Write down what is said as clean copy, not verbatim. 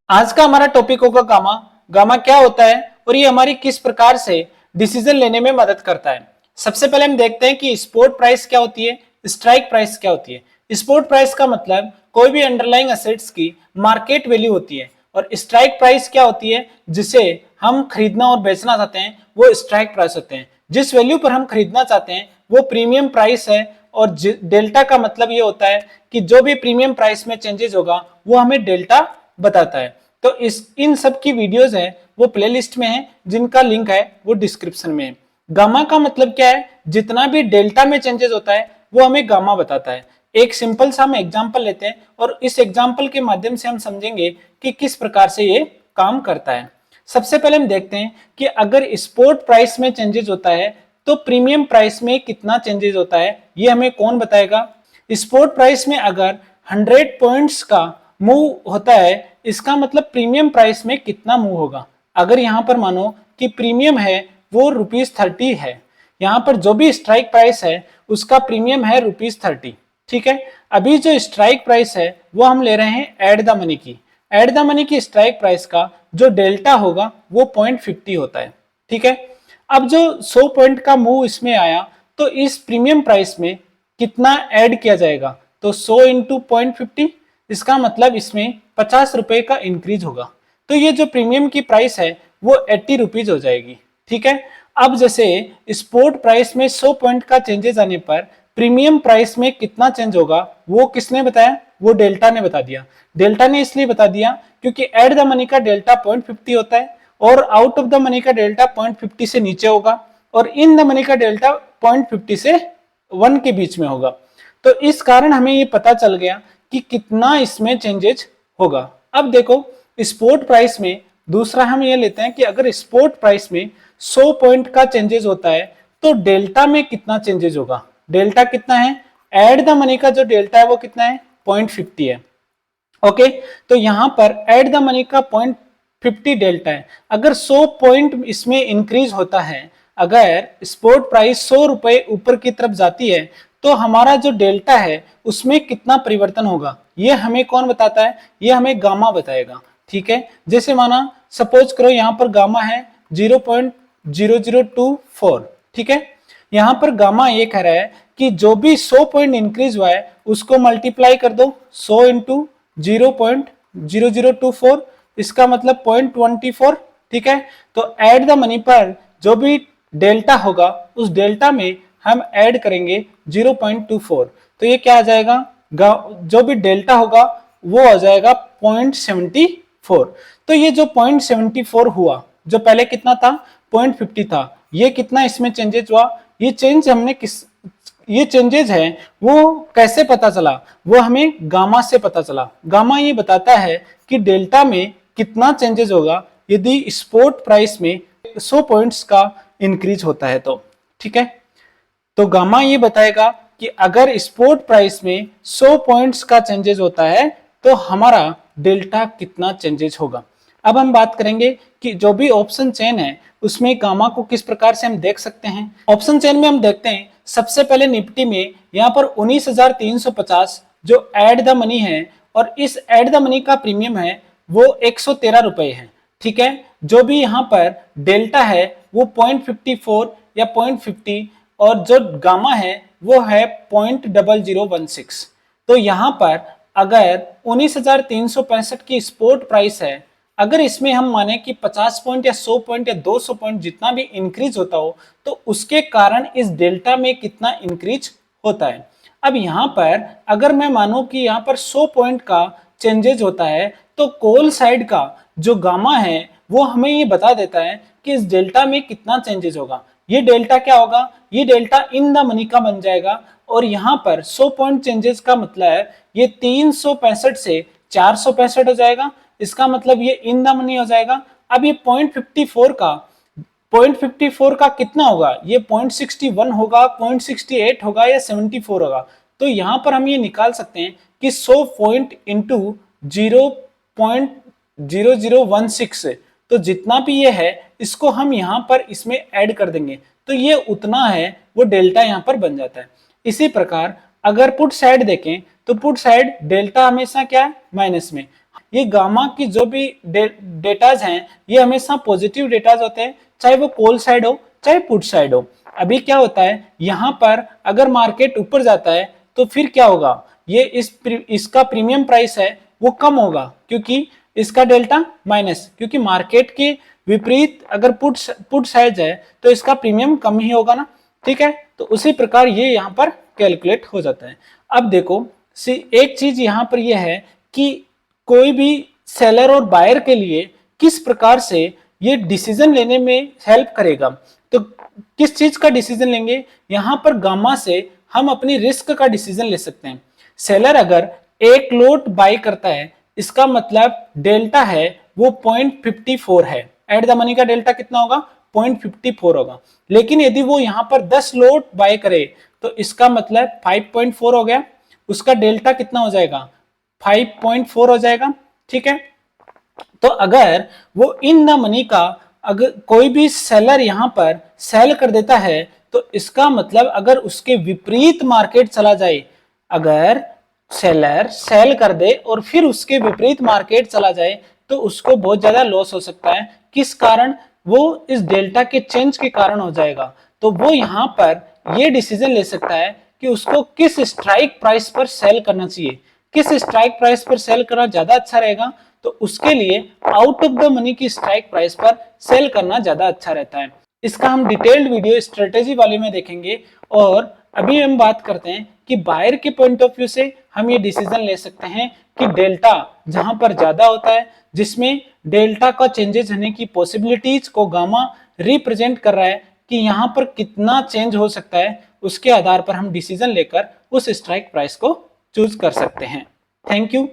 आज का हमारा टॉपिक होगा गामा। गामा क्या होता है और ये हमारी किस प्रकार से डिसीजन लेने में मदद करता है। सबसे पहले हम देखते हैं कि स्पॉट प्राइस क्या होती है, स्ट्राइक प्राइस क्या होती है। स्पॉट प्राइस का मतलब कोई भी अंडरलाइंग एसेट्स की मार्केट वैल्यू होती है और स्ट्राइक प्राइस क्या होती है, जिसे हम खरीदना और बेचना चाहते हैं वो स्ट्राइक प्राइस होते हैं। जिस वैल्यू पर हम खरीदना चाहते हैं वो प्रीमियम प्राइस है और डेल्टा का मतलब ये होता है कि जो भी प्रीमियम प्राइस में चेंजेस होगा वो हमें डेल्टा बताता है। तो इन सब की वीडियोस है वो प्लेलिस्ट में है, जिनका लिंक है वो डिस्क्रिप्शन में है। गामा का मतलब क्या है, जितना भी डेल्टा में चेंजेस होता है वो हमें गामा बताता है। एक सिंपल सा हम एग्जांपल लेते हैं और इस एग्जांपल के माध्यम से हम समझेंगे कि किस प्रकार से ये काम करता है। सबसे पहले हम देखते हैं कि अगर स्पॉट प्राइस में चेंजेस होता है तो प्रीमियम प्राइस में कितना चेंजेस होता है, ये हमें कौन बताएगा। स्पॉट प्राइस में अगर 100 पॉइंट्स का मूव होता है, इसका मतलब प्रीमियम प्राइस में कितना मूव होगा। अगर यहां पर मानो कि प्रीमियम है वो ₹30 है, यहां पर जो भी स्ट्राइक प्राइस है उसका प्रीमियम है ₹30। ठीक है, अभी जो स्ट्राइक प्राइस है वो हम ले रहे हैं एट द मनी की। एट द मनी की स्ट्राइक प्राइस का जो डेल्टा होगा वो 0.50 होता है। ठीक है, अब जो 100 पॉइंट का मूव इसमें आया तो इस प्रीमियम प्राइस में कितना ऐड किया जाएगा, तो 100 इंटू 0.50, इसका मतलब इसमें 50 रुपए का इंक्रीज होगा। तो ये जो प्रीमियम की प्राइस है वो 80 रुपीज हो जाएगी। ठीक है, अब जैसे स्पॉट प्राइस में 100 पॉइंट का चेंजेस आने पर प्रीमियम प्राइस में कितना चेंज होगा वो किसने बताया, वो डेल्टा ने बता दिया। डेल्टा ने इसलिए बता दिया क्योंकि एट द मनी का डेल्टा 0.50 होता है और आउट ऑफ द मनी का डेल्टा 0.50 से नीचे होगा और इन द मनी का डेल्टा 0.50 से 1 के बीच में होगा। तो इस कारण हमें ये पता चल गया कि कितना इसमें चेंजेस होगा। अब देखो स्पॉट प्राइस में दूसरा हम ये लेते हैं कि अगर स्पॉट प्राइस में 100 पॉइंट का चेंजेस होता है तो डेल्टा में कितना चेंजेस होगा। डेल्टा कितना है, एट द मनी का जो डेल्टा है वो कितना है, 0.50 है। ओके, तो यहां पर एट द मनी का 0.50 डेल्टा है। अगर 100 पॉइंट इसमें इंक्रीज होता है, अगर स्पॉट प्राइस 100 रुपए ऊपर की तरफ जाती है तो हमारा जो डेल्टा है उसमें कितना परिवर्तन होगा, ये हमें कौन बताता है, ये हमें गामा बताएगा। ठीक है, जैसे माना सपोज करो यहां पर गामा है 0.0024। ठीक है, यहां पर गामा ये कह रहा है कि जो भी 100 पॉइंट इंक्रीज हुआ है उसको मल्टीप्लाई कर दो 100 इंटू 0.0024, इसका मतलब 0.24। ठीक है, तो एट द मनी पर जो भी डेल्टा होगा उस डेल्टा में हम ऐड करेंगे 0.24, तो ये क्या आ जाएगा, जो भी डेल्टा होगा वो आ जाएगा 0.74। तो ये जो 0.74 हुआ, जो पहले कितना था 0.50 था, ये कितना इसमें चेंजेस हुआ, ये चेंज हमने ये चेंजेस है वो कैसे पता चला, वो हमें गामा से पता चला। गामा ये बताता है कि डेल्टा में कितना चेंजेस होगा यदि स्पॉट प्राइस में 100 पॉइंट्स का इंक्रीज होता है तो। ठीक है, तो गामा ये बताएगा कि अगर स्पॉट प्राइस में 100 पॉइंट्स का चेंजेस होता है तो हमारा डेल्टा कितना चेंजेस होगा। अब हम बात करेंगे कि जो भी ऑप्शन चेन है उसमें गामा को किस प्रकार से हम देख सकते हैं। ऑप्शन चेन में हम देखते हैं सबसे पहले निफ्टी में यहाँ पर 19,350 जो एट द मनी है और इस एट द मनी का प्रीमियम है वो 113 रुपए है। ठीक है, जो भी यहाँ पर डेल्टा है वो 0.54 या 0.50 और जो गामा है वो है 0.0016। तो यहाँ पर अगर 19,365 की स्पॉट प्राइस है, अगर इसमें हम माने कि 50 पॉइंट या 100 पॉइंट या 200 पॉइंट जितना भी इंक्रीज होता हो तो उसके कारण इस डेल्टा में कितना इंक्रीज होता है। अब यहाँ पर अगर मैं मानूं कि यहाँ पर 100 पॉइंट का चेंजेज होता है तो कॉल साइड का जो गामा है वो हमें ये बता देता है कि इस डेल्टा में कितना चेंजेस होगा। ये डेल्टा क्या होगा, ये डेल्टा इन द मनी का बन जाएगा और यहाँ पर 100 पॉइंट चेंजेस का मतलब है ये 365 से 465 हो जाएगा, इसका मतलब ये इन द मनी हो जाएगा। अब ये 0.54 का कितना होगा, ये 0.61 होगा, 0.68 होगा या 74 होगा। तो यहां पर हम ये निकाल सकते हैं कि 100 पॉइंट इंटू 0.0016, तो जितना भी ये है इसको हम यहां पर इसमें ऐड कर देंगे तो ये उतना है, वो डेल्टा यहां पर बन जाता है। इसी प्रकार अगर पुट साइड देखें तो पुट साइड डेल्टा हमेशा क्या है, माइनस में। ये गामा की जो भी डेटाज हैं ये हमेशा पॉजिटिव डेटाज होते हैं, चाहे वो कॉल साइड हो चाहे पुट साइड हो। अभी क्या होता है, यहाँ पर अगर मार्केट ऊपर जाता है तो फिर क्या होगा, ये इसका प्रीमियम प्राइस है वो कम होगा, क्योंकि इसका डेल्टा माइनस, क्योंकि मार्केट के विपरीत अगर पुट साइड है तो इसका प्रीमियम कम ही होगा ना। ठीक है, तो उसी प्रकार ये यहाँ पर कैलकुलेट हो जाता है। अब देखो एक चीज यहाँ पर यह है कि कोई भी सेलर और बायर के लिए किस प्रकार से ये डिसीजन लेने में हेल्प करेगा। तो किस चीज का डिसीजन लेंगे, यहां पर गामा से हम अपनी रिस्क का डिसीजन ले सकते हैं। सेलर अगर एक लोट बाय करता है, इसका मतलब डेल्टा है वो 0.54 है, एट द मनी का डेल्टा कितना होगा 0.54 होगा। लेकिन यदि वो यहां पर 10 लोट बाय करे तो इसका मतलब 5.4 हो गया, उसका डेल्टा कितना हो जाएगा 5.4 हो जाएगा। ठीक है, तो अगर वो इन द मनी का अगर कोई भी सेलर यहां पर सेल कर देता है तो इसका मतलब अगर उसके विपरीत मार्केट चला जाए, अगर सेलर सेल कर दे और फिर उसके विपरीत मार्केट चला जाए तो उसको बहुत ज्यादा लॉस हो सकता है। किस कारण, वो इस डेल्टा के चेंज के कारण हो जाएगा। तो वो यहां पर ये डिसीजन ले सकता है कि उसको किस स्ट्राइक प्राइस पर सेल करना चाहिए, किस स्ट्राइक प्राइस पर सेल करना ज्यादा अच्छा रहेगा, तो उसके लिए आउट ऑफ द मनी की स्ट्राइक प्राइस पर सेल करना ज्यादा अच्छा रहता है। इसका हम डिटेल्ड वीडियो स्ट्रेटेजी वाले में देखेंगे। और अभी हम बात करते हैं कि बायर के पॉइंट ऑफ व्यू से हम ये डिसीजन ले सकते हैं कि डेल्टा जहां पर ज्यादा होता है, जिसमें डेल्टा का चेंजेस होने की पॉसिबिलिटीज को गामा रिप्रेजेंट कर रहा है कि यहां पर कितना चेंज हो सकता है, उसके आधार पर हम डिसीजन लेकर उस स्ट्राइक प्राइस को चूज कर सकते हैं। Thank you.